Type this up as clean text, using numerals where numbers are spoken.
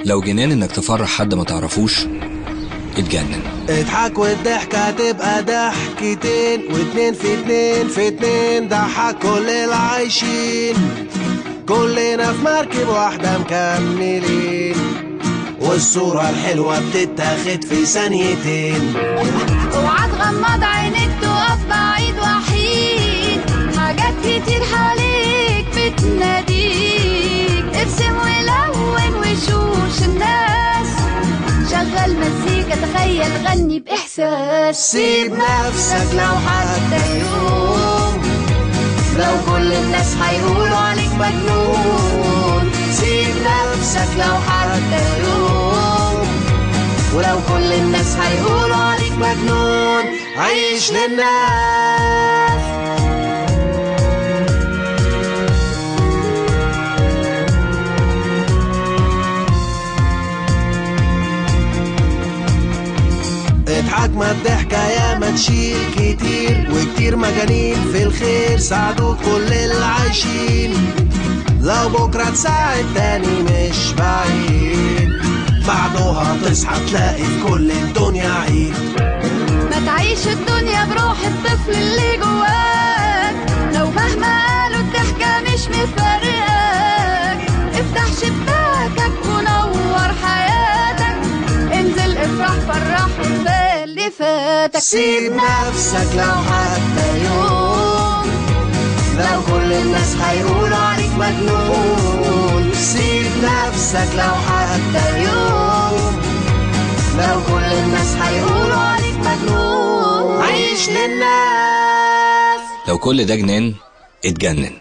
لو جنان انك تفرح حد ما تعرفوش، اتجنن. اضحك والضحكة تبقى ضحكتين، واتنين في اتنين في اتنين، ضحك كل العايشين، كلنا في مركب واحدة مكملين، والصورة الحلوة بتتاخد في ثانيتين. اوعى تغمض عينيك تقف بعيد وحيد، حاجات كتير حواليك بتناديك، ارسم ولون وشوش الناس، شغل مزيكا تخيل غني بإحساس. سيب نفسك لو حتى يوم، لو كل الناس هيقولوا عليك مجنون، سيب نفسك لو حتى يوم، ولو كل الناس هيقولوا عليك مجنون، عيش للناس. اضحك ما الضحكة يا ما تشيل كتير، وكتير مجانين في الخير ساعدوا كل العايشين، لو بكرة تساعد تاني مش بعيد، بعدها تصحى تلاقي في كل الدنيا عيد. ما تعيش الدنيا بروح الطفل اللي جواك، لو مهما قالوا الضحكة مش مفارقاك، افتح شباكك ونور حياتك، انزل افرح فرح وانسى اللي فاتك. سيب نفسك لو حتى يوم، لو كل الناس هيقولوا عليك مجنون، سيب نفسك لو حتى يوم، لو كل الناس هيقولوا عليك مجنون، عيش للناس. لو كل ده جنان، اتجنن.